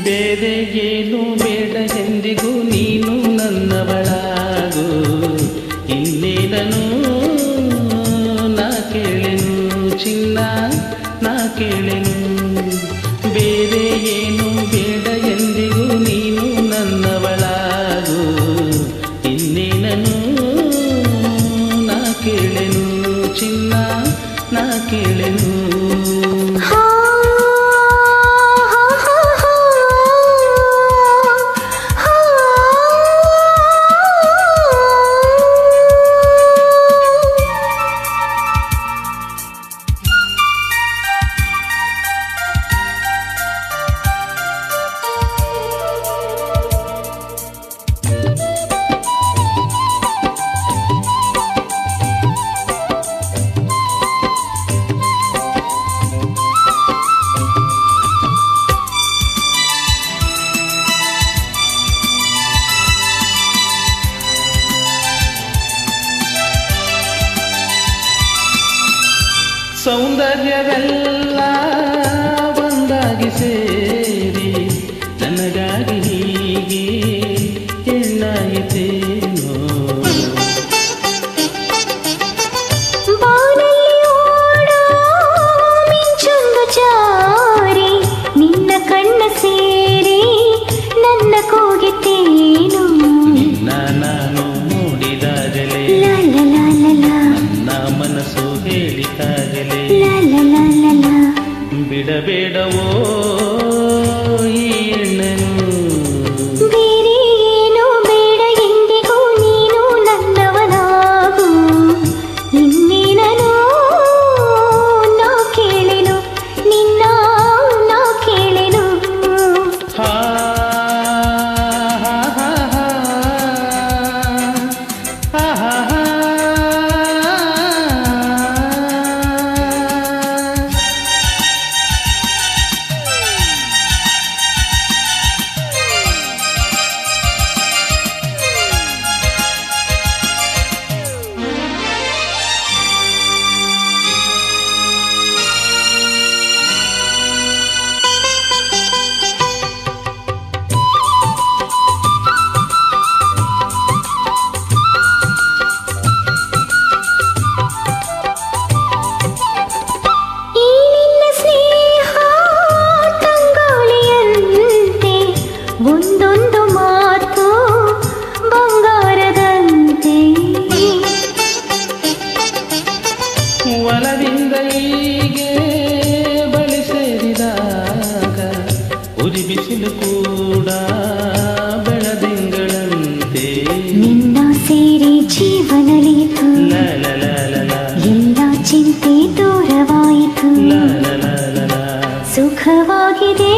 ಬೇರೆ ಏನು ಬೇಡ ಎಂದಿಗೂ ನೀನು ನನ್ನವಳಾಗು. ಇನ್ನೇನನು ನಾ ಕೇಳೆನು ಚಿನ್ನ, ನಾ ಕೇಳೆನು. ಬೇರೆ ಏನು ಬೇಡ ಎಂದಿಗೂ ನೀನು ನನ್ನವಳಾಗು. ಇನ್ನೇನನು ನಾ ಕೇಳೆನು ಚಿನ್ನ, ನಾ ಕೇಳೆನು. ಸೌಂದರ್ಯವೆಲ್ಲ ಒಂದಾಗಿ ಸೇರಿ ನನಗಾಗಿ ಹೀಗೆ ಹೆಣ್ಣಾಯಿತೇನೋ. ಮಿಂಚೊಂದು ಜಾರಿ ನಿನ್ನ ಕಣ್ಣ ಸೇರಿ ನನ್ನ ಕೂಗಿತೇನು. ನಿನ್ನ ನಾನು ನೋಡಿದಾಗಲೇ ನನ್ನ ಮನಸ್ಸು ಹೇಳಿದಾಗಲೇ ಬಿಡಬೇಡವೋ ಈ ಹೆಣ್ಣನು. ಬೇರೆ ಏನು ಬೇಡ ಎಂದಿಗೂ ನೀನು ನನ್ನವನಾಗು. ಇನ್ನೇನನು ನಾ ಕೇಳೆನು ನಿನ್ನ, ನಾ ಕೇಳೆನು. ಹಾ ಹಾ ಹಾ ಹಾ ಹಾ ಹಾ ಹಾ. ಒಂದೊಂದು ಮಾತು ಬಂಗಾರದಂತೆ ಒಲದಿಂದ ಹೀಗೆ ಬಳಿ ಸೇರಿದಾಗ ಉರಿ ಬಿಸಿಲು ಕೂಡ ಬೆಳದಿಂಗಳಂತೆ. ನಿನ್ನ ಸೇರಿ ಜೀವನಲಿತು ಎಲ್ಲ ಚಿಂತೆ ದೂರವಾಯಿತು. ಸುಖವಾಗಿದೆ